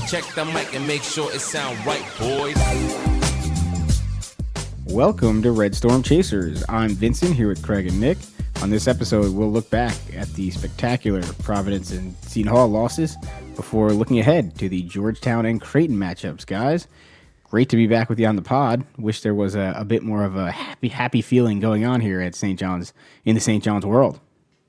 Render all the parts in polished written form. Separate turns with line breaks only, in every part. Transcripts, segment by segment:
Check the mic and make sure it sound right, boys.
Welcome to Red Storm Chasers. I'm Vincent here with Craig and Nick. On this episode, we'll look back at the spectacular Providence and Seton Hall losses before looking ahead to the Georgetown and Creighton matchups, guys. Great to be back with you on the pod. Wish there was a bit more of a happy feeling going on here at St. John's, in the St. John's world.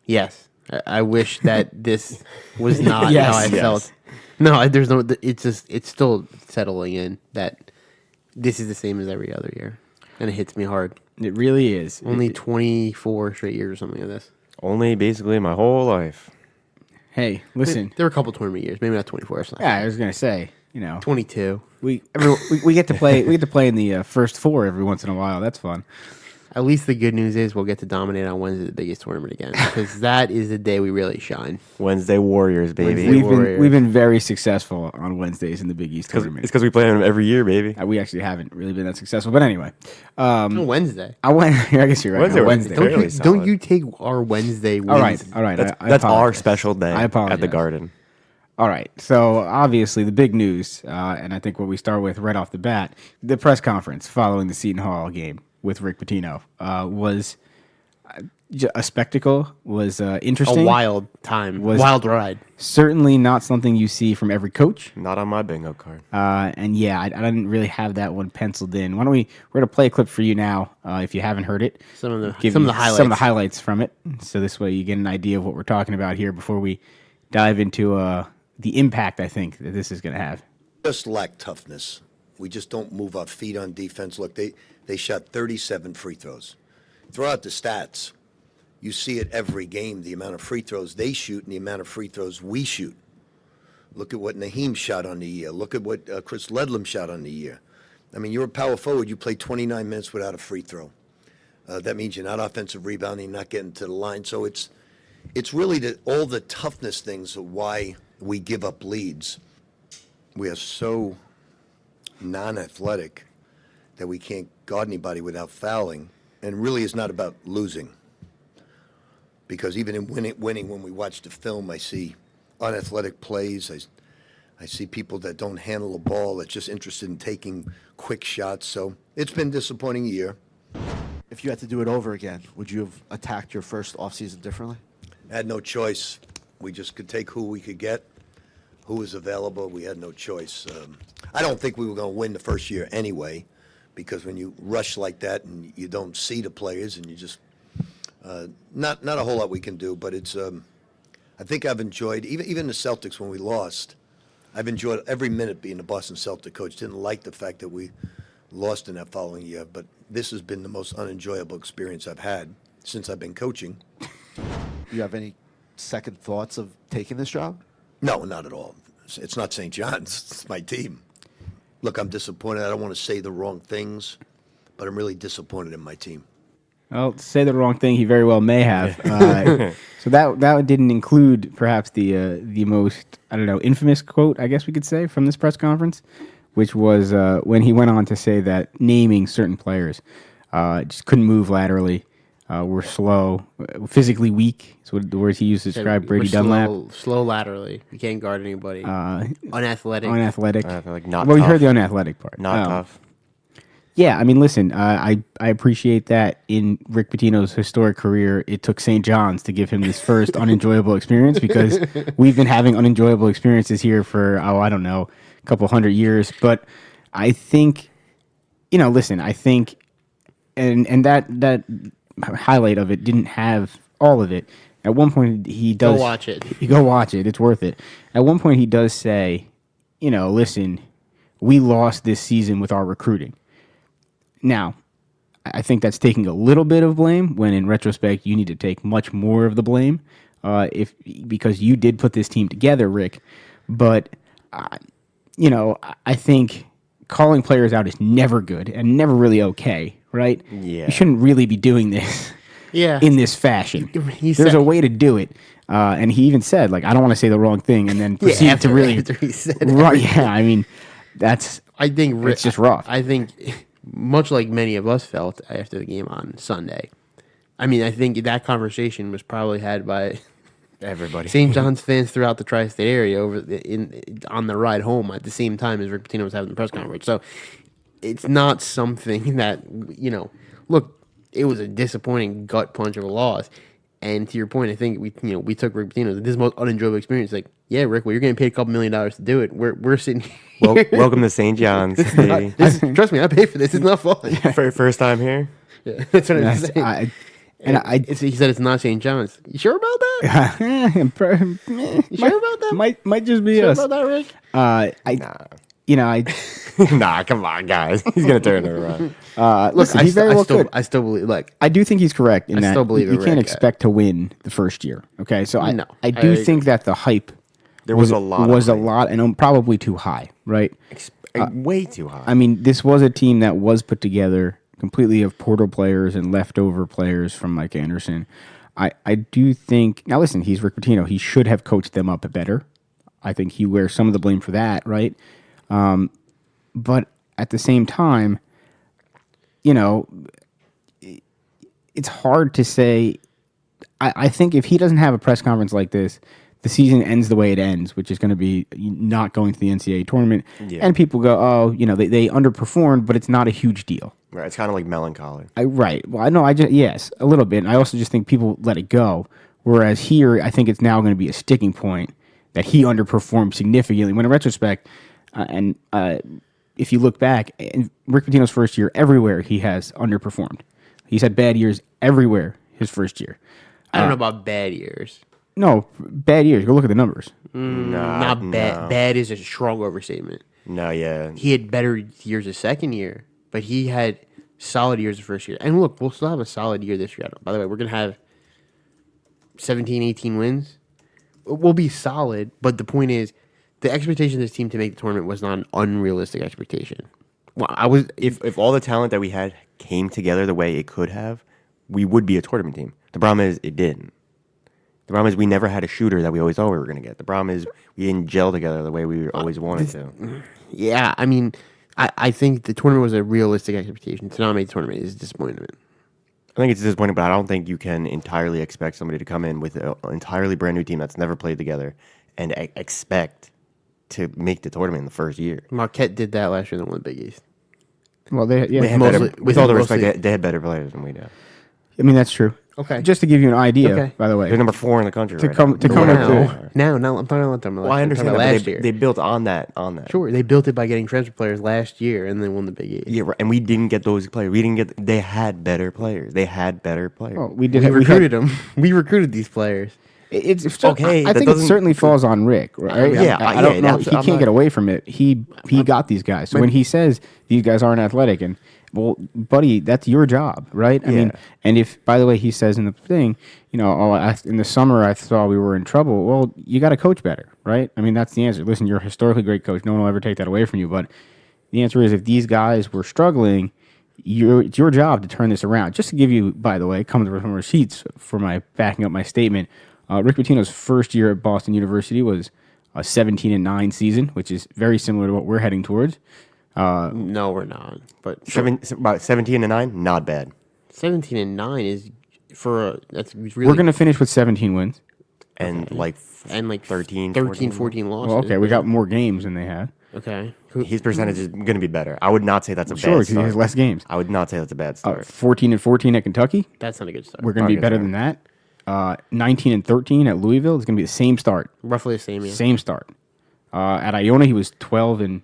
Yes. I wish that this was not how I felt. No, there's no, it's still settling in that this is the same as every other year. And it hits me hard.
It really is.
Only 24 straight years or something like this.
Only basically my whole life.
Hey, listen.
There were a couple tournament years, maybe not 24.
Yeah, I was gonna say,
22.
We get to play. We get to play in the first four every once in a while. That's fun.
At least the good news is we'll get to dominate on Wednesday, the biggest tournament again, because that is the day we really shine.
Wednesday Warriors, baby.
We've been very successful on Wednesdays in the Big East tournament.
It's because we play them every year, baby.
We actually haven't really been that successful, but anyway.
Wednesday.
I guess you're right.
Wednesday.
Don't you take our Wednesday wins?
All right.
That's our special day
I apologize.
at the Garden.
All right. So obviously the big news, and I think what we start with right off the bat, the press conference following the Seton Hall game with Rick Pitino was a spectacle, was interesting.
A wild time, wild ride.
Certainly not something you see from every coach.
Not on my bingo card.
And yeah, I didn't really have that one penciled in. Why don't we're going to play a clip for you now, if you haven't heard it.
Some of the
highlights. Some of the highlights from it. So this way you get an idea of what we're talking about here before we dive into the impact I think that this is going to have.
Just lack toughness. We just don't move our feet on defense. Look, they shot 37 free throws. Throw out the stats. You see it every game, the amount of free throws they shoot and the amount of free throws we shoot. Look at what Naheem shot on the year. Look at what Chris Ledlam shot on the year. I mean, you're a power forward. You play 29 minutes without a free throw. That means you're not offensive rebounding, not getting to the line. So it's really all the toughness things of why we give up leads. We are so non-athletic that we can't guard anybody without fouling, and really it's not about losing. Because even in winning, when we watch the film, I see unathletic plays. I see people that don't handle the ball, that's just interested in taking quick shots. So it's been a disappointing year.
If you had to do it over again, would you have attacked your first offseason differently?
I had no choice. We just could take who we could get, who was available. We had no choice. I don't think we were going to win the first year anyway, because when you rush like that and you don't see the players and you just not a whole lot we can do. But it's I think I've enjoyed even the Celtics when we lost. I've enjoyed every minute being the Boston Celtic coach. Didn't like the fact that we lost in that following year, but this has been the most unenjoyable experience I've had since I've been coaching.
Do you have any second thoughts of taking this job?
No, not at all. It's not St. John's. It's my team. Look, I'm disappointed. I don't want to say the wrong things, but I'm really disappointed in my team.
Well, to say the wrong thing, he very well may have. So that didn't include perhaps the most, infamous quote, I guess we could say, from this press conference, which was when he went on to say that naming certain players just couldn't move laterally, were slow, physically weak. That's what the words he used to describe Brady Dunlap.
Slow laterally. You can't guard anybody. Unathletic.
Not
well,
tough.
you heard the unathletic part.
Not tough.
Yeah, I mean, listen, I appreciate that in Rick Pitino's historic career, it took St. John's to give him this first unenjoyable experience, because we've been having unenjoyable experiences here for, a couple hundred years. But I think, I think, and that highlight of it didn't have all of it. At one point, he does...
Go watch it.
Go watch it. It's worth it. At one point, he does say, listen, we lost this season with our recruiting. Now, I think that's taking a little bit of blame, when in retrospect, you need to take much more of the blame, because you did put this team together, Rick. But, I think calling players out is never good and never really okay, right?
Yeah.
You shouldn't really be doing this in this fashion. There's a way to do it. And he even said, I don't want to say the wrong thing, and then proceed to really...
After he said
right, yeah, I mean,
I think
it's just rough.
I think, much like many of us felt after the game on Sunday, I mean, I think that conversation was probably had by
Everybody.
St. John's fans throughout the tri-state area on the ride home at the same time as Rick Pitino was having the press conference. So it's not something that, look, it was a disappointing gut punch of a loss. And to your point, I think we took Rick Pitino. This is the most unenjoyable experience. Like, yeah, Rick, well, you're getting paid a couple $1 million to do it. We're sitting here.
Well, welcome to St. John's, baby.
Trust me, I pay for this. It's not fun.
First time here.
Yeah, that's what I'm saying. He said it's not St. John's. You sure about that? You sure about that?
Might just be
Sure
us.
about that, Rick?
Nah, come on, guys. He's gonna turn it around.
Listen, he very well could.
I still believe. Like,
I do think he's correct in
I
that
still believe
you
it,
can't
Rick.
expect to win the first year. Okay, so
No,
I do
agree.
think that the hype
There was a lot.
was
of
a
hype.
lot and probably too high, right?
Way too high.
I mean, this was a team that was put together completely of portal players and leftover players from Mike Anderson. I do think now. Listen, he's Rick Pitino. He should have coached them up better. I think he wears some of the blame for that, right? But at the same time, it's hard to say. I think if he doesn't have a press conference like this, the season ends the way it ends, which is going to be not going to the NCAA tournament.
Yeah.
And people go, oh, they underperformed, but it's not a huge deal.
Right, it's kind of like melancholy.
Right. Well, I know. Yes, a little bit. And I also just think people let it go. Whereas here, I think it's now going to be a sticking point that he underperformed significantly. When in retrospect, if you look back, in Rick Pitino's first year, everywhere he has underperformed. He's had bad years everywhere his first year.
I don't know about bad years.
No, bad years. Go look at the numbers.
Not bad.
no.
Bad is a strong overstatement.
No, yeah.
He had better years the second year, but he had solid years the first year. And look, we'll still have a solid year this year. By the way, we're going to have 17, 18 wins. We'll be solid, but the point is, the expectation of this team to make the tournament was not an unrealistic expectation. Well,
If all the talent that we had came together the way it could have, we would be a tournament team. The problem is it didn't. The problem is we never had a shooter that we always thought we were going to get. The problem is we didn't gel together the way we always wanted to.
Yeah, I mean, I think the tournament was a realistic expectation. To not make the tournament is a disappointment.
I think it's disappointing, but I don't think you can entirely expect somebody to come in with an entirely brand new team that's never played together and expect to make the tournament in the first year.
Marquette did that last year and won the Big East.
Well, they
They had
Mostly-
better, with all the
mostly-
respect, they had better players than we do.
I mean, that's true.
Okay.
Just to give you an idea,
Okay.
by the way.
They're number 4 in the country.
To
right
come-
now.
to come
Wow.
up
Now, I'm talking about them.
Well, I understand that, but
last year.
they built on that.
Sure, they built it by getting transfer players last year and then won the Big East.
Yeah, right. And we didn't get those players. We didn't get. They had better players. They had better players.
Well, we did.
We
have-
recruited them. We recruited these players.
It's
Okay,
I
that
think it
doesn't-
certainly falls on Rick, right?
Yeah,
I don't know.
it
He can't get away from it. He got these guys. So when he says these guys aren't athletic, and well, buddy, that's your job, right? I mean, and if by the way he says in the thing, in the summer I saw we were in trouble. Well, you got to coach better, right? I mean, that's the answer. Listen, you're a historically great coach. No one will ever take that away from you. But the answer is, if these guys were struggling, it's your job to turn this around. Just to give you, by the way, come to some receipts for my backing up my statement. Rick Pitino's first year at Boston University was a 17-9 season, which is very similar to what we're heading towards.
No, we're not. But
About 17-9, not bad.
17-9 is that's really
We're going to finish with 17 wins.
And like
13,
14
14 losses.
Well, okay, we got more games than they had.
Okay.
His percentage is going to be better. I would not say that's a
Sure,
bad
because he
start.
has less games.
I would not say that's a bad start.
14-14 at Kentucky.
That's not a good start.
We're going to be
Okay,
better
sorry.
than that. 19-13 at Louisville. It's going to be the same start.
Roughly the same. Yeah.
Same start. At Iona, he was 12-6.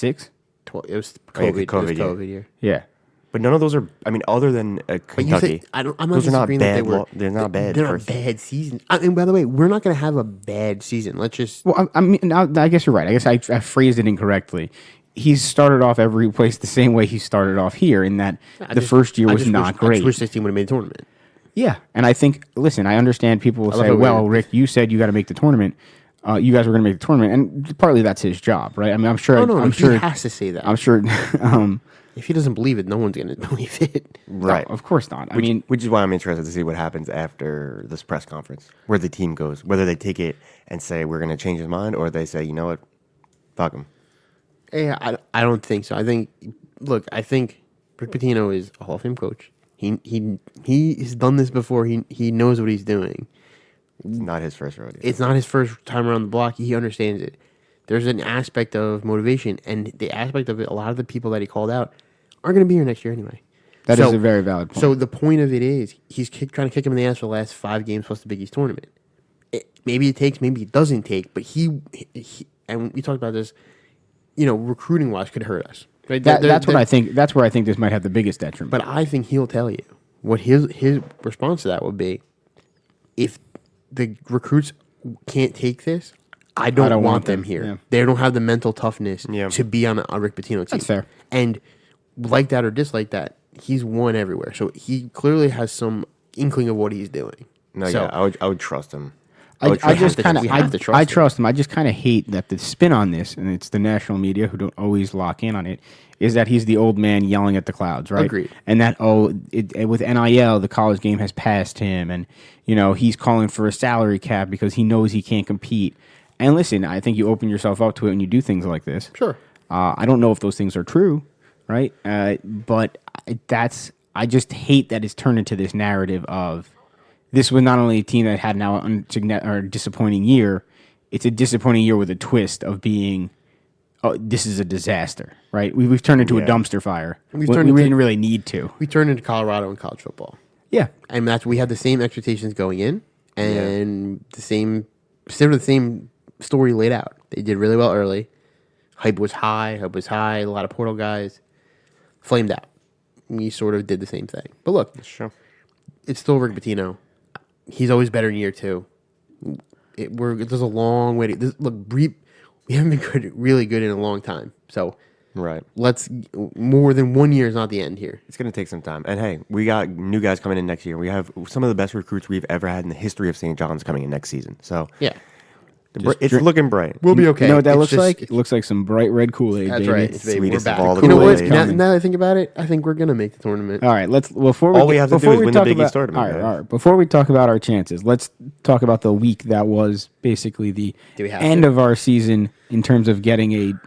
It was
Oh, yeah,
COVID. It was
COVID year.
COVID year.
Yeah.
But none of those are. I mean, other than
But you
Kentucky,
say, I'm not
those are not
disagreeing that they
bad.
were.
They're not bad.
They're not
first.
bad season. And by the way, we're not going to have a bad season. Let's just.
Well, I mean, I guess you're right. I guess I phrased it incorrectly. He's started off every place the same way he started off here, in that first year was not
I
great.
just wish this team would have made the tournament.
Yeah, and I think, listen, I understand people will
love
say,
how
well,
weird.
Rick, you said you got to make the tournament. You guys were going to make the tournament, and partly that's his job, right? I mean, I'm sure.
Oh, no,
I'm
he
sure.
has to say that.
I'm sure.
If he doesn't believe it, no one's going to believe it.
Right.
No, of course not. I mean,
Which is why I'm interested to see what happens after this press conference, where the team goes, whether they take it and say we're going to change his mind, or they say, you know what, fuck him.
Yeah, I don't think so. I think Rick Pitino is a Hall of Fame coach. He has done this before. He knows what he's doing.
It's not his first rodeo.
It's not his first time around the block. He understands it. There's an aspect of motivation, and the aspect of it, a lot of the people that he called out aren't going to be here next year anyway.
That is a very valid point.
So the point of it is he's trying to kick him in the ass for the last 5 games plus the Big East tournament. Maybe it takes, maybe it doesn't take, but he and we talked about this, recruiting wise could hurt us. Right?
That's what I think. That's where I think this might have the biggest detriment.
But I think he'll tell you what his response to that would be. If the recruits can't take this, I don't want them here.
Yeah.
They don't have the mental toughness
Yeah.
to be on a Rick Pitino team.
That's fair.
And like that or dislike that, he's won everywhere. So he clearly has some inkling of what he's doing.
No,
So-
yeah, I would trust him.
I just kind of
we have to trust
I
him.
trust him. I just kind of hate that the spin on this, and it's the national media who don't always lock in on it, is that he's the old man yelling at the clouds, right?
Agreed.
And that with NIL, the college game has passed him, and he's calling for a salary cap because he knows he can't compete. And listen, I think you open yourself up to it when you do things like this.
Sure.
I don't know if those things are true, right? But I just hate that it's turned into this narrative of this was not only a team that had now a disappointing year, it's a disappointing year with a twist of being, this is a disaster, right? We've turned into a dumpster fire. We didn't really need to.
We turned into Colorado in college football.
Yeah.
And we had the same expectations going in and the same story laid out. They did really well early. Hype was high. A lot of portal guys flamed out. We sort of did the same thing. But look,
Sure.
it's still Rick Pitino. He's always better in year 2. There's a long way to we haven't been really good in a long time. So
Right.
more than 1 year is not the end here.
It's going to take some time. And hey, we got new guys coming in next year. We have some of the best recruits we've ever had in the history of St. John's coming in next season. So
Yeah.
it's looking bright.
We'll be okay.
You know what that
It's
looks
just-
like? It looks like some bright red Kool-Aid,
That's
baby.
right. It's baby. We're
Sweetest of
back.
all the
You know what?
Kool-Aid.
Now
Coming.
that I think about it, I think we're gonna make the tournament.
All right, before
All we have to do is win the
talk
Big East
about,
tournament,
all right,
guys.
all right. Before we talk about our chances, let's talk about the week that was basically the
Do we have
end
to?
of our season in terms of getting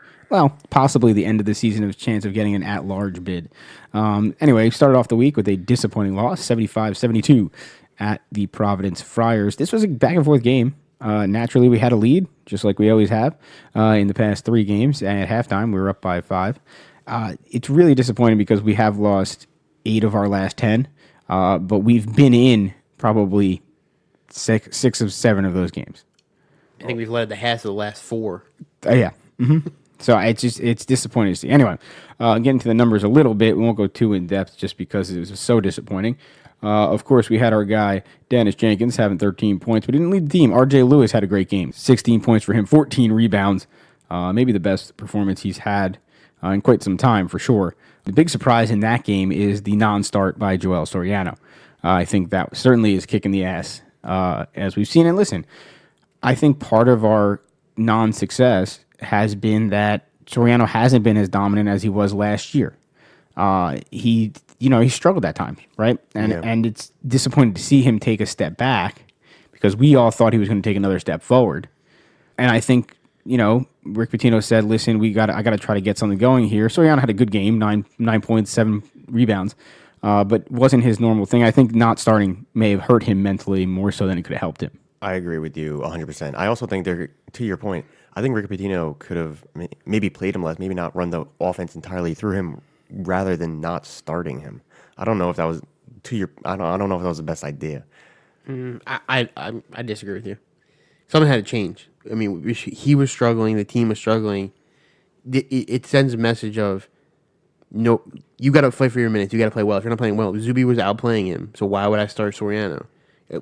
possibly the end of the season of chance of getting an at-large bid. Anyway, we started off the week with a disappointing loss, 75-72 at the Providence Friars. This was a back-and-forth game. Naturally, we had a lead, just like we always have in the past 3 games. And at halftime, we were up by 5. It's really disappointing because we have lost 8 of our last 10, but we've been in probably 6 of 7 of those games.
I think we've led the half of the last 4.
Yeah. So it's disappointing to see. Anyway, getting to the numbers a little bit, we won't go too in depth just because it was so disappointing. Of course, we had our guy, Dennis Jenkins, having 13 points, but didn't lead the team. R.J. Lewis had a great game. 16 points for him, 14 rebounds. Maybe the best performance he's had in quite some time, for sure. The big surprise in that game is the non-start by Joel Soriano. I think that certainly is kicking the ass, as we've seen. And listen, I think part of our non-success has been that Soriano hasn't been as dominant as he was last year. He struggled at times, right? And it's disappointing to see him take a step back because we all thought he was going to take another step forward. And I think, Rick Pitino said, listen, I got to try to get something going here. Soriano had a good game, 9 points, 7 rebounds, but wasn't his normal thing. I think not starting may have hurt him mentally more so than it could have helped him.
I agree with you 100%. I also think to your point, I think Rick Pitino could have maybe played him less, maybe not run the offense entirely through him rather than not starting him. I don't know if that was I don't know if that was the best idea.
I disagree with you. Something had to change. I mean, he was struggling. The team was struggling. It sends a message of, no, you got to fight for your minutes. You got to play well. If you're not playing well, Zuby was outplaying him. So why would I start Soriano?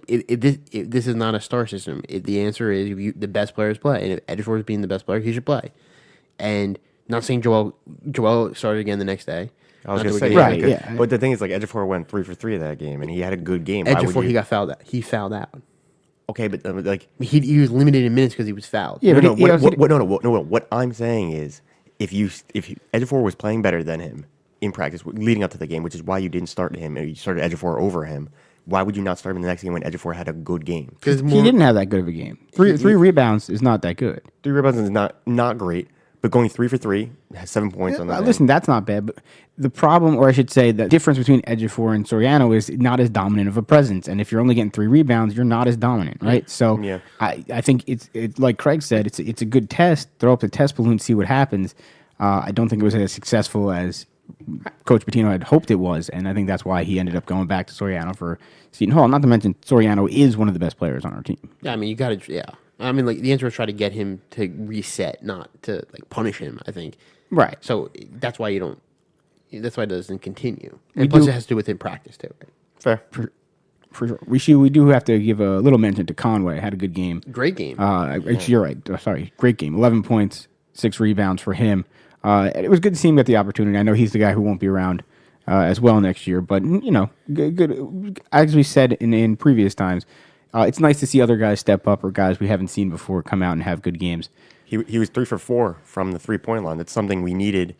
This is not a star system. The answer is the best players play. And if Ejiofor is being the best player, he should play. And not saying Joel started again the next day.
I was going to
Not
say,
doing
right,
it.
yeah.
But the thing is, Ejiofor went 3 for 3 that game, and he had a good game.
Ejiofor, he got fouled out. He fouled out.
Okay, but
He was limited in minutes because he was fouled.
Yeah,
no,
but
what I'm saying is, if Ejiofor was playing better than him in practice leading up to the game, which is why you didn't start him, and you started Ejiofor over him, why would you not start him in the next game when Ejiofor had a good game?
He didn't have that good of a game. Three rebounds is not that good.
3 rebounds is not great, But going 3 for 3, has 7 points on the day.
Listen, that's not bad. But the problem, or I should say, the difference between Ejiofor and Soriano is not as dominant of a presence. And if you're only getting 3 rebounds, you're not as dominant, right? So
Yeah.
I think it's like Craig said, it's a good test. Throw up the test balloon, see what happens. I don't think it was as successful as Coach Pitino had hoped it was, and I think that's why he ended up going back to Soriano for Seton Hall. Not to mention, Soriano is one of the best players on our team.
Yeah, I mean, you got to, yeah. I mean, like, the answer is try to get him to reset, not to, like, punish him, I think.
Right.
So that's why that's why it doesn't continue. And plus, it has to do with in practice, too, right?
Fair.
For sure. We do have to give a little mention to Conway. Had a good game.
Great game.
You're right. Sorry. Great game. 11 points, 6 rebounds for him. It was good to see him get the opportunity. I know he's the guy who won't be around as well next year, but, good. As we said in previous times, it's nice to see other guys step up or guys we haven't seen before come out and have good games.
He was 3 for 4 from the 3-point line. That's something we've needed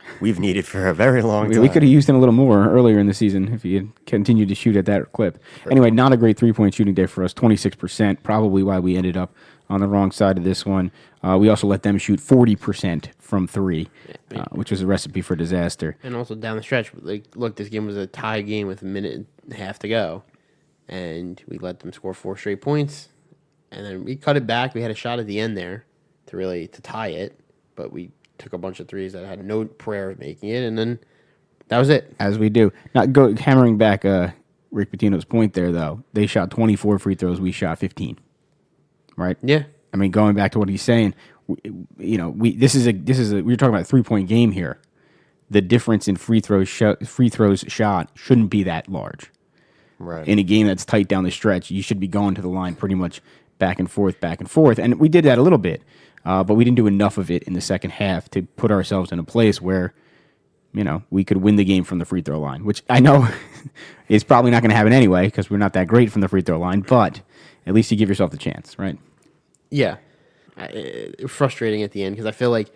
for a very long time.
We could have used him a little more earlier in the season if he had continued to shoot at that clip. Anyway, not a great 3-point shooting day for us, 26%, probably why we ended up on the wrong side of this one. We also let them shoot 40% from 3, which was a recipe for disaster.
And also down the stretch, like, look, this game was a tie game with a minute and a half to go. And we let them score 4 straight points. And then we cut it back. We had a shot at the end there to tie it. But we took a bunch of threes that had no prayer of making it. And then that was it.
As we do. Now, hammering back Rick Pitino's point there, though. They shot 24 free throws. We shot 15. Right?
Yeah.
I mean, going back to what he's saying, we're talking about a 3-point game here. The difference in free throws shot shouldn't be that large.
Right.
In a game that's tight down the stretch, you should be going to the line pretty much back and forth. And we did that a little bit, but we didn't do enough of it in the second half to put ourselves in a place where, we could win the game from the free throw line, which I know is probably not going to happen anyway because we're not that great from the free throw line, but at least you give yourself the chance, right?
Yeah. Frustrating at the end because I feel like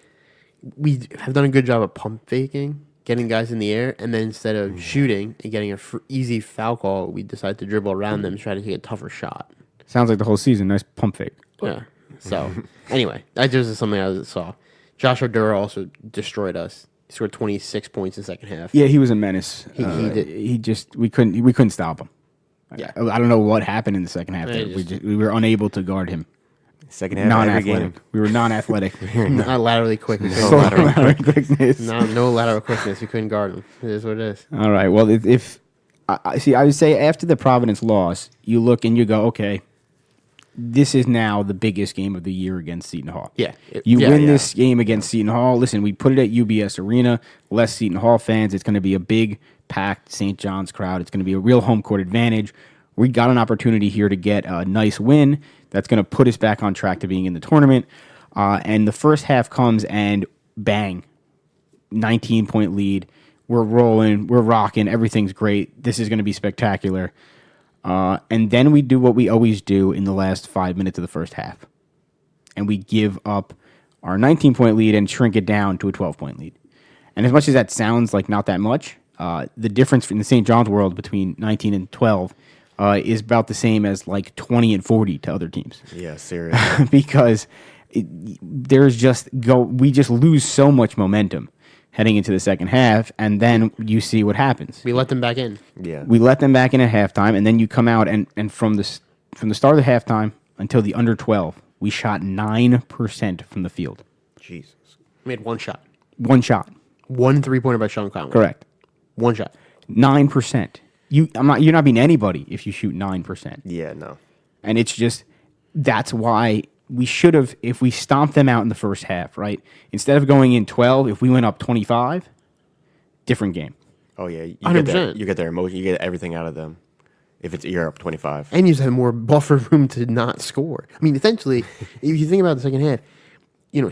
we have done a good job of pump faking, getting guys in the air, and then instead of shooting and getting an easy foul call, we decide to dribble around them and try to take a tougher shot.
Sounds like the whole season. Nice pump fake.
Yeah. So, anyway, that just is something I saw. Josh O'Dura also destroyed us. He scored 26 points in the second half.
Yeah, he was a menace.
He did.
We couldn't stop him.
Yeah.
I don't know what happened in the second half. We were unable to guard him.
Second half, every game.
We were non-athletic.
Not laterally quick.
No lateral quickness.
No lateral quickness. We couldn't guard him. It is what it is.
All right. Well, if I would say after the Providence loss, you look and you go, okay, this is now the biggest game of the year against Seton Hall.
Yeah.
You win this game against Seton Hall. Listen, we put it at UBS Arena. Less Seton Hall fans. It's going to be a big, packed St. John's crowd. It's going to be a real home court advantage. We got an opportunity here to get a nice win that's going to put us back on track to being in the tournament. And the first half comes and bang, 19-point lead. We're rolling. We're rocking. Everything's great. This is going to be spectacular. And then we do what we always do in the last 5 minutes of the first half. And we give up our 19-point lead and shrink it down to a 12-point lead. And as much as that sounds like not that much, the difference in the St. John's world between 19 and 12 is about the same as like 20 and 40 to other teams.
Yeah, seriously.
Because we just lose so much momentum heading into the second half, and then you see what happens.
We let them back in.
Yeah.
We let them back in at halftime, and then you come out and from the start of the halftime until the under 12, we shot 9% from the field.
Jesus.
We had one shot.
One shot.
1 3-pointer by Sean Conway.
Correct.
One shot.
9%. You're not beating anybody if you shoot 9%.
Yeah, no.
And it's just, that's why we should have, if we stomped them out in the first half, right? Instead of going in 12, if we went up 25, different game.
Oh, yeah. You
100%.
Get their emotion. You get everything out of them if you're up 25.
And you just have more buffer room to not score. I mean, essentially, if you think about the second half,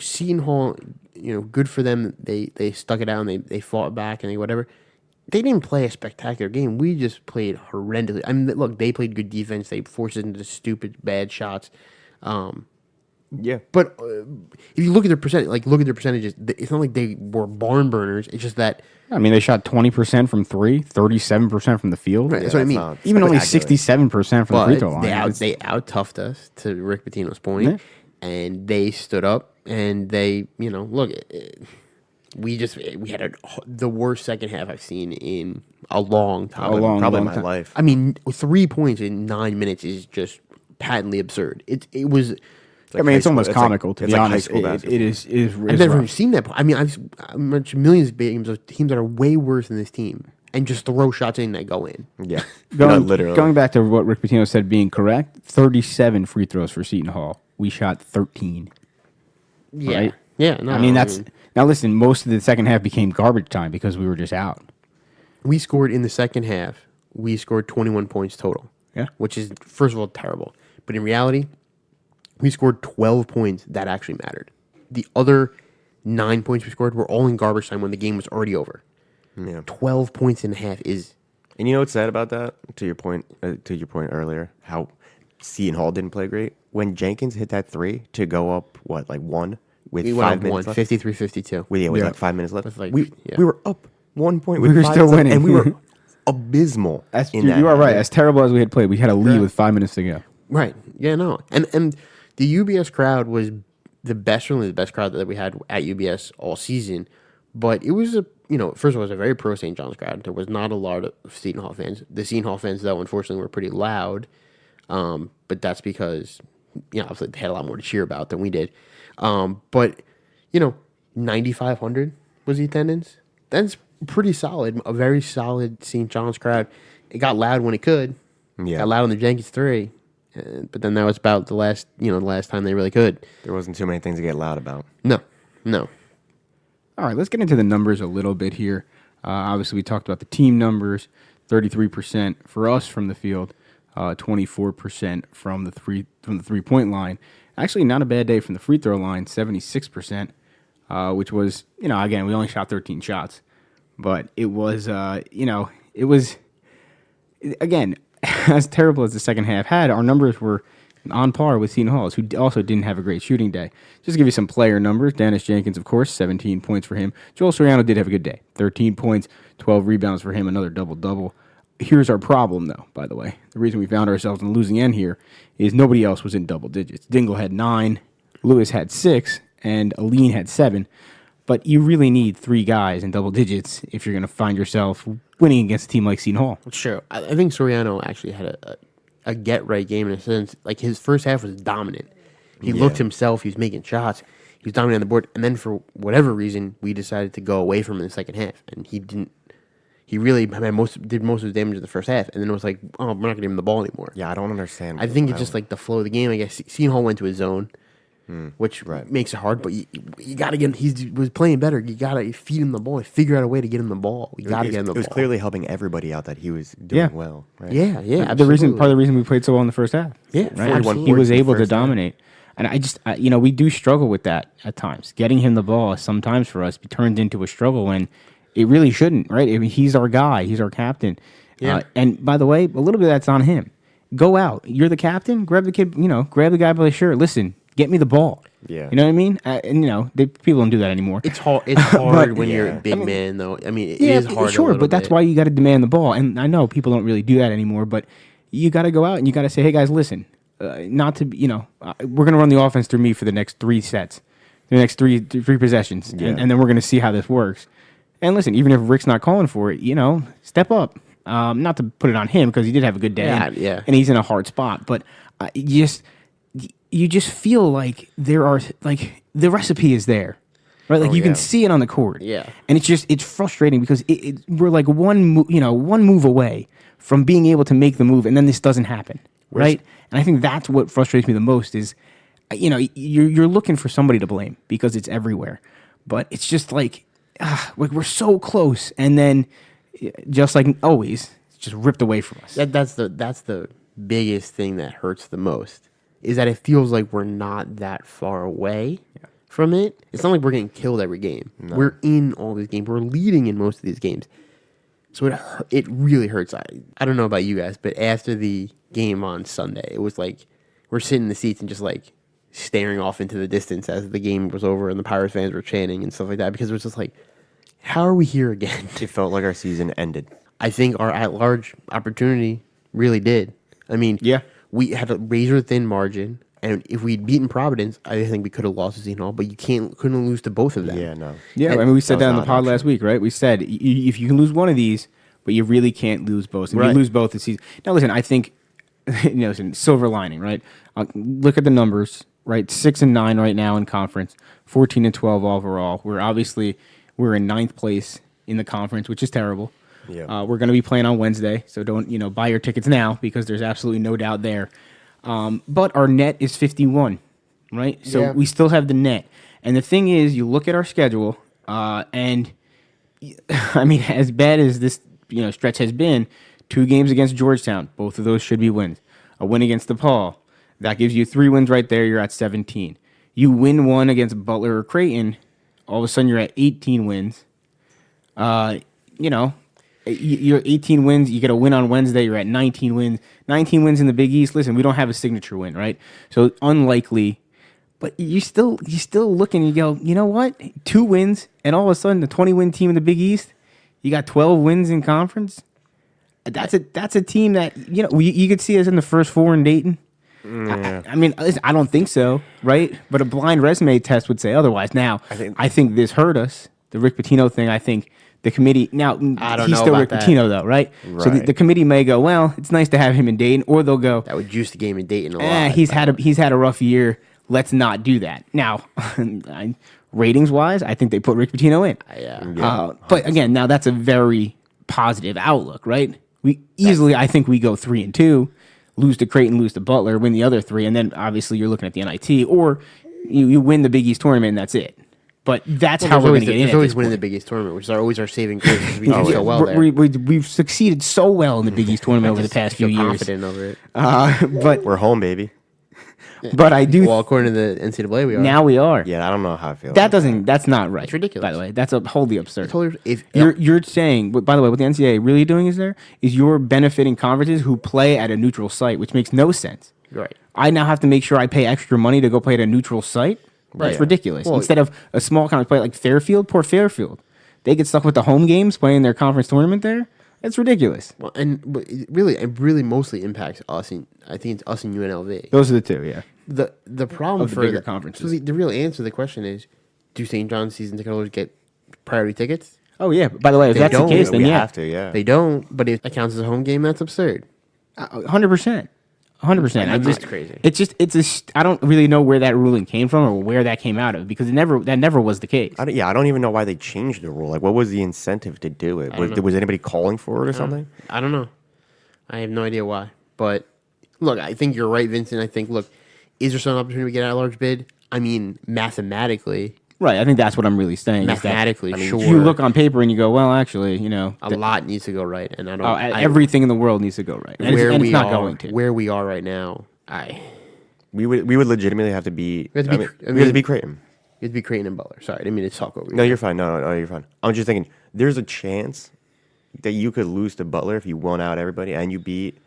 Seton Hall, good for them. They stuck it out and they fought back and whatever. They didn't play a spectacular game. We just played horrendously. I mean, look, they played good defense. They forced us into stupid, bad shots.
Yeah.
But if you look at their percentages, it's not like they were barn burners. It's just that.
I mean, they shot 20% from 3, 37% from the field.
Right, that's what I mean.
Even only 67% from the free throw line.
They out-toughed us, to Rick Pitino's point, and they stood up And they, look, we had the worst second half I've seen in a long time.
Probably
long
my
time.
life.
I mean, 3 points in 9 minutes is just patently absurd. It was.
I mean, it's almost comical to be
like high
honest.
school
It is
I've never
rough.
seen that. I mean, I've watched millions of games of teams that are way worse than this team and just throw shots in that go in.
Yeah. No, literally.
Going back to what Rick Pitino said being correct, 37 free throws for Seton Hall. We shot 13.
Yeah.
Right?
Yeah. No,
I mean, now listen, most of the second half became garbage time because we were just out.
we scored in the second half. We scored 21 points total.
Yeah.
Which is, first of all, terrible. But in reality, we scored 12 points that actually mattered. The other 9 points we scored were all in garbage time when the game was already over.
Yeah.
12 points and a half is...
And you know what's sad about that? To your point earlier, how Seton Hall didn't play great. When Jenkins hit that three to go up, one with
We went
5
up
minutes
one,
left?
53-52.
With like 5 minutes left.
With, like,
we
yeah.
were up 1 point.
We
With
were
5
still
minutes left,
winning.
and we were abysmal.
You are right. As terrible as we had played, we had a lead with 5 minutes to go.
Right. Yeah, no. And the UBS crowd was certainly the best crowd that we had at UBS all season. But it was first of all, it was a very pro St. John's crowd. There was not a lot of Seton Hall fans. The Seton Hall fans, though, unfortunately, were pretty loud. But that's because, obviously they had a lot more to cheer about than we did. But 9,500 was the attendance. That's pretty solid. A very solid St. John's crowd. It got loud when it could.
Yeah.
Got loud on the Jenkins 3. But then that was about the last time they really could.
There wasn't too many things to get loud about.
No.
All right, let's get into the numbers a little bit here. Obviously, we talked about the team numbers, 33% for us from the field, 24% from the three-point line. Actually, not a bad day from the free throw line, 76%, which was, again, we only shot 13 shots. But it was, again, as terrible as the second half had, our numbers were on par with Seton Hall's, who also didn't have a great shooting day. Just to give you some player numbers, Dennis Jenkins, of course, 17 points for him. Joel Soriano did have a good day, 13 points, 12 rebounds for him, another double-double. Here's our problem, though, by the way. The reason we found ourselves in the losing end here is nobody else was in double digits. Dingle had 9, Lewis had 6, and Aline had 7. But you really need 3 guys in double digits if you're going to find yourself winning against a team like Seton Hall.
Sure. I think Soriano actually had a get-right game in a sense. Like, his first half was dominant. He looked himself. He was making shots. He was dominant on the board. And then for whatever reason, we decided to go away from him in the second half. And he didn't. He really did most of his damage in the first half. And then it was like, oh, we're not going to give him the ball anymore.
Yeah, I don't understand.
I think it's just like the flow of the game. I guess Seton Hall went to his zone, which makes it hard. But you got to get him. He was playing better. You got to feed him the ball. Figure out a way to get him the ball. We got to get him the ball.
It was clearly helping everybody out that he was doing well. Right?
Yeah,
Part of the reason we played so well in the first half.
Yeah,
right?
41
He was
points in the
able to
first half.
dominate. And we do struggle with that at times. Getting him the ball sometimes for us turns into a struggle when it really shouldn't, right? I mean, he's our guy. He's our captain.
Yeah.
And by the way, a little bit of that's on him. Go out. You're the captain. Grab the kid, grab the guy by the shirt. Listen, get me the ball.
Yeah.
You know what I mean? And, people don't do that anymore.
It's hard. It's hard
But-
when you're a
Yeah.
big man, though. I mean, it is hard.
Sure,
a little
but that's
bit.
why you got to demand the ball. And I know people don't really do that anymore, but you got to go out and you got to say, hey, guys, listen, we're going to run the offense through me for the next 3 sets, the next three possessions, and then we're going to see how this works. And listen, even if Rick's not calling for it, step up. Not to put it on him because he did have a good day, and he's in a hard spot. But you just feel like there are the recipe is there, right? Like you can see it on the court,
Yeah.
And it's frustrating because we're like one move away from being able to make the move, and then this doesn't happen, right? And I think that's what frustrates me the most is, you're looking for somebody to blame because it's everywhere, but it's just like we're so close, and then just like always, it's just ripped away from us.
That's the biggest thing that hurts the most is that it feels like we're not that far away from it. It's not like we're getting killed every game. No. We're in all these games. We're leading in most of these games. So it really hurts. I don't know about you guys, but after the game on Sunday, it was like we're sitting in the seats and just like staring off into the distance as the game was over and the Pirates fans were chanting and stuff like that because it was just like, how are we here again?
It felt like our season ended.
I think our at-large opportunity really did. I mean, we had a razor-thin margin, And if we'd beaten Providence, I think we could have lost to Seton Hall. But you couldn't lose to both of them.
Yeah, no.
Yeah,
And
I mean, we said
that
that
was
on the
not
pod last week, right? We said if you can lose one of these, but you really can't lose both. If
Right.
you lose both the season. Now, listen, I think, listen, silver lining, right? Look at the numbers, right? 6-9 right now in conference, 14-12 overall. We're in ninth place in the conference, which is terrible.
Yeah.
We're going to be playing on Wednesday, so don't buy your tickets now because there's absolutely no doubt there. But our net is 51, right? So
Yeah.
we still have the net. And the thing is, you look at our schedule, and I mean, as bad as this stretch has been, 2 games against Georgetown, both of those should be wins. A win against DePaul, that gives you 3 wins right there. You're at 17. You win one against Butler or Creighton, all of a sudden you're at 18 wins. You're 18 wins. You get a win on Wednesday. You're at 19 wins. 19 wins in the Big East. Listen, we don't have a signature win, right? So unlikely. But you still look and you go, you know what? 2 wins, and all of a sudden the 20-win team in the Big East, you got 12 wins in conference. That's a team that you could see us in the first 4 in Dayton. I mean, listen, I don't think so, right? But a blind resume test would say otherwise. Now, I think this hurt us. The Rick Pitino thing. I think the committee. Now
I don't
he's
know
still
about
Rick
that.
Pitino though, right? So the committee may go, well, it's nice to have him in Dayton, or they'll go,
That would juice the game in Dayton a lot.
he's had a rough year. Let's not do that. Now, ratings wise, I think they put Rick Pitino in. But again, now that's a very positive outlook, right? I think we go 3-2, lose to Creighton, lose to Butler, win the other 3, and then obviously you're looking at the NIT, or you win the Big East tournament, and that's it. But that's how we're going to get in.
There's
There's
always winning the Big East tournament, which is always our saving grace because we do so well there.
We've succeeded so well in the Big East tournament over the past few
feel
years.
confident over it.
But
We're home, baby.
I do.
Well, according to the NCAA, we are.
Now we are.
Yeah, I don't know how I feel.
That's not right.
It's ridiculous.
By the way, that's wholly absurd.
Totally.
You're saying, but by the way, what the NCAA really doing is you're benefiting conferences who play at a neutral site, which makes no sense.
Right.
I now have to make sure I pay extra money to go play at a neutral site. That's
Right.
ridiculous.
Well,
Instead of a small conference play like Fairfield, poor Fairfield, they get stuck with the home games playing their conference tournament there. That's ridiculous.
Well, but it really mostly impacts us. I think it's us and UNLV.
Those are the two, yeah.
The problem
Of the
for
bigger conferences.
So the real answer to the question is, do St. John's season ticket holders get priority tickets?
Oh yeah. By the way, if
They
that's the
don't.
case, then
we
yeah,
have to, yeah.
They don't, but if it counts as a home game, that's absurd.
100%. 100%.
That's crazy.
I don't really know where that ruling came from or where that came out of because that never was the case.
I don't even know why they changed the rule. Like, what was the incentive to do it? Was anybody calling for it or something?
I don't know. I have no idea why. But look, I think you're right, Vincent. I think, look, is there some opportunity to get a large bid? I mean, mathematically,
Right. I think that's what I'm really saying. is that,
Mathematically, sure.
You look on paper and you go, well, actually,
a lot needs to go right, and I don't.
everything in the world needs to go right. And it's not going to.
Where we are right now,
We would legitimately have to be.
We have to be-
we have to be Creighton.
it'd be Creighton and Butler. Sorry, I didn't mean to talk over you.
No, you're fine. No, you're fine. I'm just thinking. There's a chance that you could lose to Butler if you won out everybody and you beat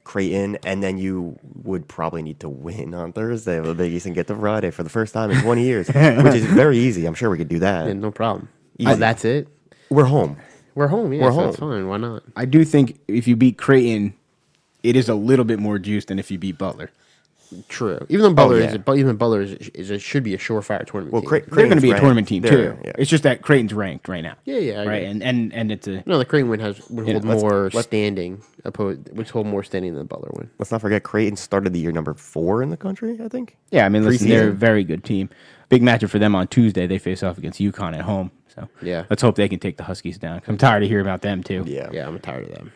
Creighton, and then you would probably need to win on Thursday of the Big East and get to Friday for the first time in 20 years, which is very easy. I'm sure we could do that.
Yeah, no problem.
Easy.
That's it.
We're home.
We're home. Yeah,
We're
so that's
home.
fine. Why not?
I do think if you beat Creighton, it is a little bit more juice than if you beat Butler.
True. Even though Butler
yeah.
should be a surefire tournament.
Well,
team.
They're going to be a
ranked.
tournament team
They're-
too.
yeah.
It's just that Creighton's ranked right now.
Yeah, I
right.
agree.
And it's a
No, the Creighton win would hold more
let's-
standing. Would hold more standing than the Butler win.
Let's not forget Creighton started the year number 4 in the country, I think.
yeah. I mean, listen, they're a
Preseason.
very good team. Big matchup for them on Tuesday. They face off against UConn at home. So
Yeah.
let's hope they can take the Huskies down. 'Cause I'm tired of hearing about them too.
Yeah, I'm tired of them.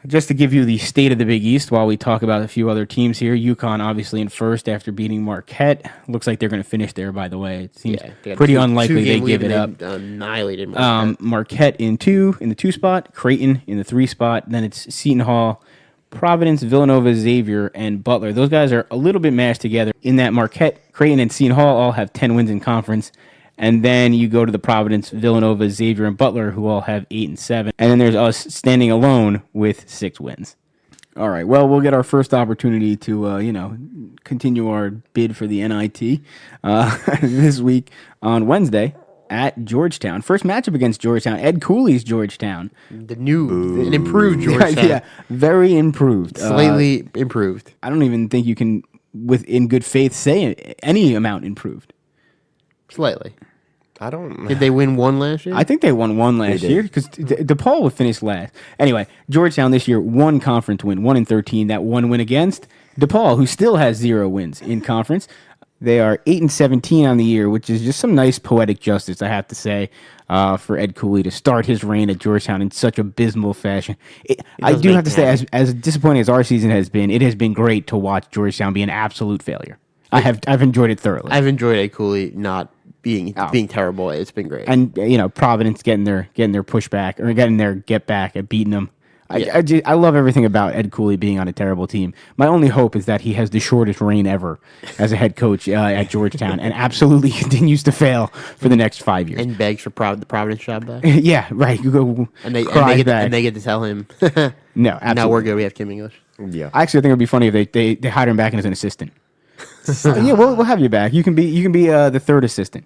Just to give you the state of the Big East while we talk about a few other teams here. UConn obviously in first after beating Marquette. Looks like they're going to finish there, by the way. It seems
They got
pretty
two
unlikely they
game
give
lead
it
and
up.
they Annihilated Marquette.
Marquette in the 2 spot, Creighton in the 3 spot, then it's Seton Hall, Providence, Villanova, Xavier, and Butler. Those guys are a little bit mashed together in that Marquette, Creighton, and Seton Hall all have 10 wins in conference. And then you go to the Providence, Villanova, Xavier, and Butler, who all have 8 and 7. And then there's us standing alone with 6 wins. All right. Well, we'll get our first opportunity to, continue our bid for the NIT this week on Wednesday at Georgetown. First matchup against Georgetown. Ed Cooley's Georgetown.
An improved Georgetown.
Yeah, very improved.
Slightly improved.
I don't even think you can in good faith say any amount improved.
Slightly.
I don't.
Did they win one last year?
I think they won one last year because DePaul would finish last. Anyway, Georgetown this year, one conference win, 1-13. That one win against DePaul, who still has 0 wins in conference. They are 8-17 on the year, which is just some nice poetic justice, I have to say, for Ed Cooley to start his reign at Georgetown in such abysmal fashion. I do have to say, as disappointing as our season has been, it has been great to watch Georgetown be an absolute failure. I've enjoyed it thoroughly.
I've enjoyed Ed Cooley not being terrible. It's been great.
And Providence getting their pushback or getting their get back at beating them. I love everything about Ed Cooley being on a terrible team. My only hope is that he has the shortest reign ever as a head coach at Georgetown and absolutely continues to fail for the next 5 years.
And begs for the Providence job back.
Yeah, right. You go
and they get to tell him.
No, absolutely.
Now we're good. We have Kim English.
Yeah.
Actually, I think it would be funny if they hired him back in as an assistant. Yeah, we'll have you back. You can be the third assistant.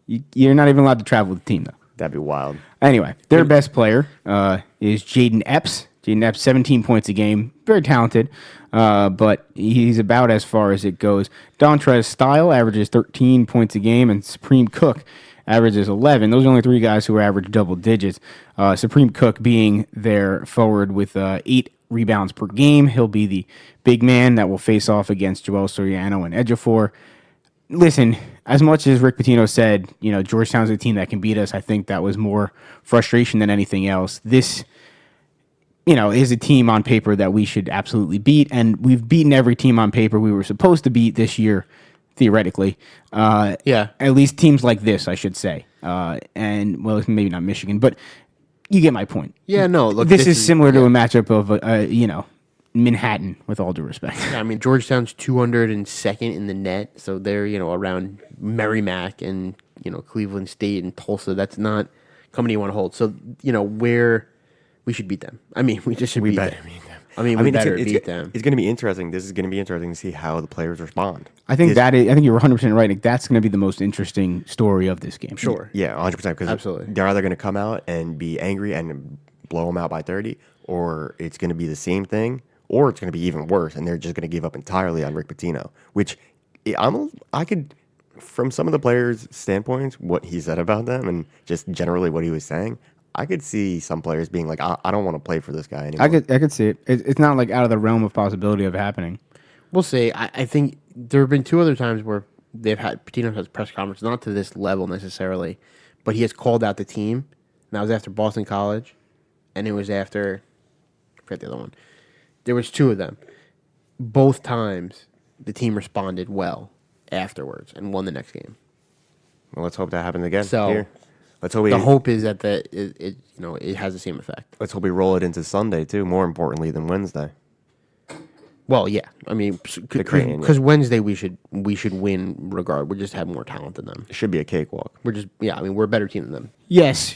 You're not even allowed to travel with the team though.
That'd be wild.
Anyway, their best player is Jaden Epps. Jaden Epps, 17 points a game, very talented, but he's about as far as it goes. Dontrez Style averages 13 points a game, and Supreme Cook averages 11. Those are only 3 guys who average double digits. Supreme Cook being their forward with 8 rebounds per game. He'll be the big man that will face off against Joel Soriano and Ejiofor. Listen, as much as Rick Pitino said, Georgetown's a team that can beat us, I think that was more frustration than anything else. This, is a team on paper that we should absolutely beat, and we've beaten every team on paper we were supposed to beat this year, theoretically.
Yeah.
At least teams like this, I should say. And, well, maybe not Michigan, but you get my point.
Yeah, no, look.
This is similar to a matchup of, Manhattan, with all due respect.
Yeah, I mean, Georgetown's 202nd in the net, so they're, around Merrimack and, Cleveland State and Tulsa. That's not a company you want to hold. So, where we should beat them. I mean, we just should beat them.
Beat them.
I mean, we better beat them.
It's going to be interesting. This is going to be interesting to see how the players respond.
I think you're 100% right. Like, that's going to be the most interesting story of this game.
Sure.
Yeah, 100%. Because
absolutely,
they're either going to come out and be angry and blow them out by 30, or it's going to be the same thing, or it's going to be even worse, and they're just going to give up entirely on Rick Pitino. Which I could, from some of the players' standpoints, what he said about them, and just generally what he was saying, I could see some players being like, I don't want to play for this guy anymore.
I could see it. It's not like out of the realm of possibility of happening.
We'll see. I think there have been 2 other times where Pitino has press conference, not to this level necessarily, but he has called out the team. And that was after Boston College, and it was after, I forget the other one. There was 2 of them. Both times, the team responded well afterwards and won the next game.
Well, let's hope that happens again.
So
here. Let's hope
the hope is that it has the same effect.
Let's hope we roll it into Sunday too. More importantly than Wednesday.
Well, yeah. I mean, because Wednesday we should win regard. We just have more talent than them.
It should be a cakewalk.
We're a better team than them.
Yes.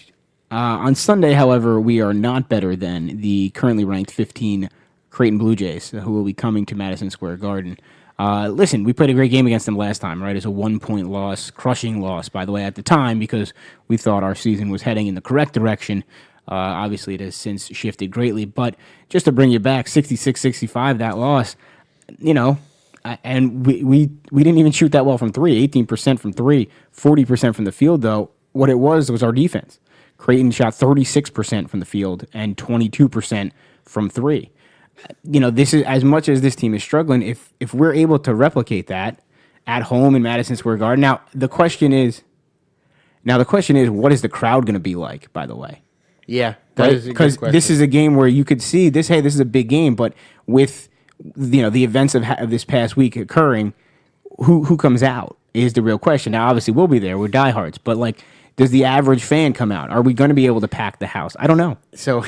On Sunday, however, we are not better than the currently ranked 15 Creighton Blue Jays, who will be coming to Madison Square Garden. Listen, we played a great game against them last time, right? It's a 1-point loss, crushing loss, by the way, at the time, because we thought our season was heading in the correct direction. Obviously, it has since shifted greatly, but just to bring you back, 66-65, that loss, and we didn't even shoot that well from 3, 18% from 3, 40% from the field, though. What it was our defense. Creighton shot 36% from the field and 22% from 3. This is, as much as this team is struggling, if we're able to replicate that at home in Madison Square Garden. Now the question is, what is the crowd going to be like? By the way,
yeah, that is a good question.
Because this is a game where you could see this. Hey, this is a big game, but with the events of this past week occurring, who comes out is the real question. Now, obviously, we'll be there. We're diehards, but does the average fan come out? Are we going to be able to pack the house? I don't know.
So.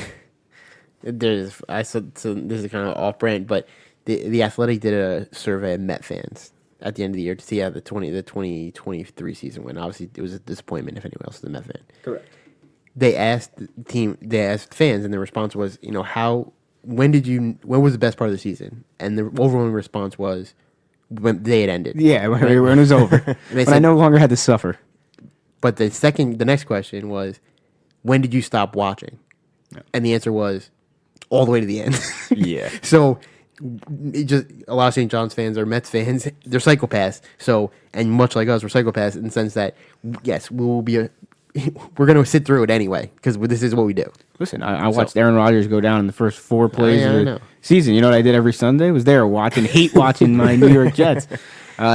So this is kind of off-brand, but the Athletic did a survey of Met fans at the end of the year to see how the 2023 season went. Obviously, it was a disappointment if anyone else is a Met fan.
Correct.
They asked fans, and the response was, when was the best part of the season? And the overwhelming response was when they had ended.
Yeah, when it was over. When I no longer had to suffer.
But the next question was, when did you stop watching? Yeah. And the answer was, all the way to the end.
Yeah.
So just a lot of St. John's fans are Mets fans. They're psychopaths. So, and much like us, we're psychopaths in the sense that yes, we will be we're going to sit through it anyway because this is what we do.
Listen, I watched Aaron Rodgers go down in the first 4 plays of the
know.
season. You know what I did every Sunday? Was there hate watching my New York Jets.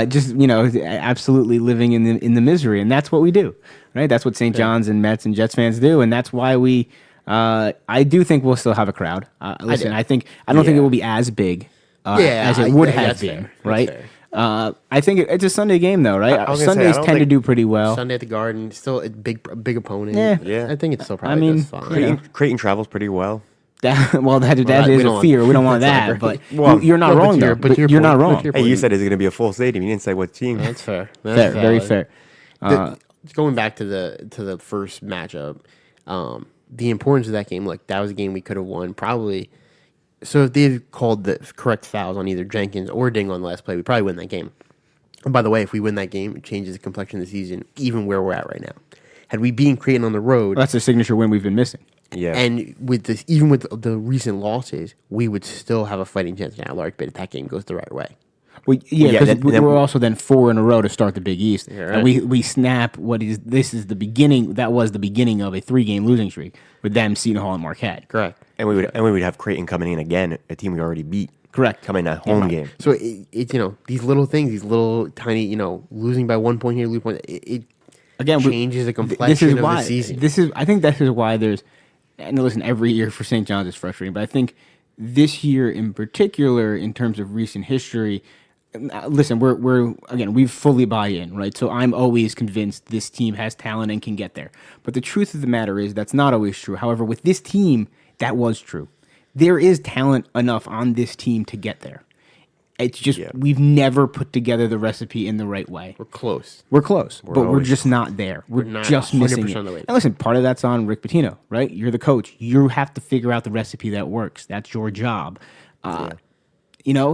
Just absolutely living in the misery, and that's what we do, right? That's what St. John's and Mets and Jets fans do, and that's why we. I do think we'll still have a crowd. Listen, I don't think it will be as big as it would have been, right? I think it's a Sunday game though, right? Sundays tend to do pretty well.
Sunday at the Garden, still a big opponent.
Yeah.
I think it's still probably does fine.
Creighton travels pretty well.
That is a fear. We don't want that, but you're not wrong though. But you're not wrong.
Hey, you said it's going to be a full stadium. You didn't say what team.
That's fair.
Fair, very fair.
Going back to the first matchup, the importance of that game, like that was a game we could have won probably. So if they called the correct fouls on either Jenkins or Ding on the last play, we probably win that game. And by the way, if we win that game, it changes the complexion of the season, even where we're at right now. Had we been Creighton on the road,
that's a signature win we've been missing.
Yeah,
and with this, even with the recent losses, we would still have a fighting chance now, large bit if that game goes the right way.
Well, because we're also then 4 in a row to start the Big East, and we snap this is the beginning. That was the beginning of a 3-game losing streak with them, Seton Hall, and Marquette.
Correct.
And we would have Creighton coming in again, a team we already beat.
Correct.
Coming in a home game.
So it's these little things, these little tiny losing by 1 point here, losing point. It again changes the complexion of the season.
I think this is why there's. And listen, every year for St. John's is frustrating, but I think this year in particular, in terms of recent history. Listen, we fully buy in, right? So I'm always convinced this team has talent and can get there. But the truth of the matter is that's not always true. However, with this team, that was true. There is talent enough on this team to get there. It's just we've never put together the recipe in the right way.
We're close.
But we're just not there. We're just missing it. And listen, part of that's on Rick Pitino, right? You're the coach. You have to figure out the recipe that works. That's your job.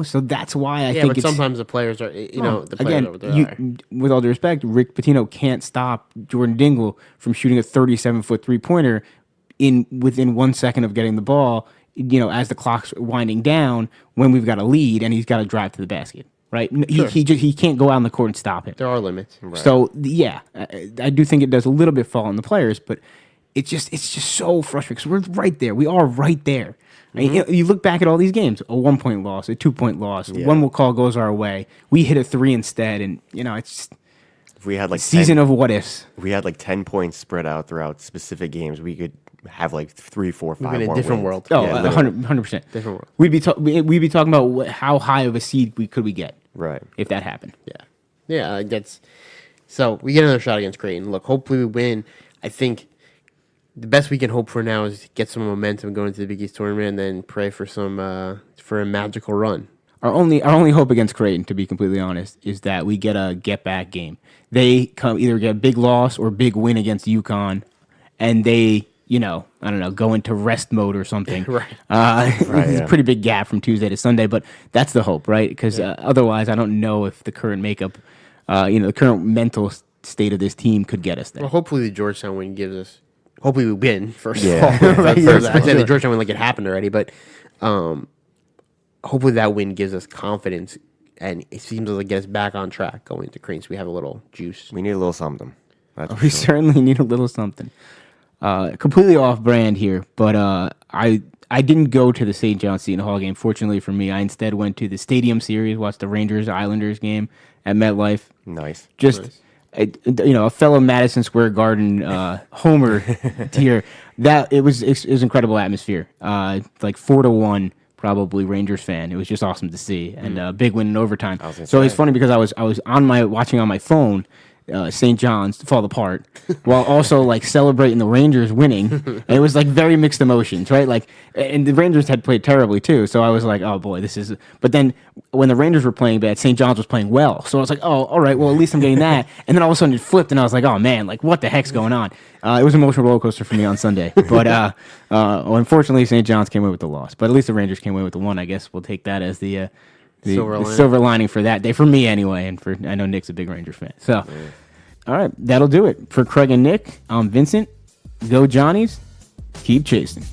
So that's why I think.
But sometimes the players are, the players over there.
With all due respect, Rick Pitino can't stop Jordan Dingle from shooting a 37-foot 3-pointer within 1 second of getting the ball. As the clock's winding down, when we've got a lead and he's got to drive to the basket. Right? Sure. He can't go out on the court and stop him.
There are limits. Right.
So I do think it does a little bit fall on the players, but it's just so frustrating because we're right there. We are right there. Mm-hmm. You look back at all these games: a 1-point loss, a 2-point loss, one call goes our way. We hit a 3 instead, and it's just
if we had like
season of what ifs.
If we had like 10 points spread out throughout specific games, we could have like 3, 4, 5
more. In a different world.
Oh, 100%.
Different world.
We'd be talking about how high of a seed could we get,
right?
If that happened.
Yeah. That's so we get another shot against Creighton. Look, hopefully we win. I think. The best we can hope for now is get some momentum going into the Big East tournament, and then pray for for a magical run.
Our only hope against Creighton, to be completely honest, is that we get a get back game. They either get a big loss or big win against UConn, and they go into rest mode or something.
Right.
It's a pretty big gap from Tuesday to Sunday, but that's the hope, right? Because otherwise, I don't know if the current makeup, the current mental state of this team could get us there.
Well, hopefully the Georgetown win gives us. Hopefully we win, first of all.
Right,
I said the Georgetown win like it happened already, but hopefully that win gives us confidence, and it seems to get us back on track going to Creighton, so we have a little juice.
We need a little something.
We certainly need a little something. Completely off brand here, but I didn't go to the St. John's Seton Hall game. Fortunately for me, I instead went to the Stadium Series, watched the Rangers-Islanders game at MetLife.
Nice.
A fellow Madison Square Garden homer tier. That it was incredible atmosphere. Like 4-1, probably Rangers fan. It was just awesome to see, and big win in overtime. So it's funny because I was watching on my phone. St. John's fall apart while also celebrating the Rangers winning. And it was very mixed emotions, right? And the Rangers had played terribly too. So I was like, oh boy, this is. But then when the Rangers were playing bad, St. John's was playing well. So I was like, oh, all right, well at least I'm getting that. And then all of a sudden it flipped, and I was like, oh man, what the heck's going on? It was an emotional roller coaster for me on Sunday. But unfortunately, St. John's came away with the loss. But at least the Rangers came away with the one. I guess we'll take that as the silver lining for that day, for me anyway, and I know Nick's a big Rangers fan. So, all right, that'll do it. For Craig and Nick, I'm Vincent. Go Johnnies. Keep chasing.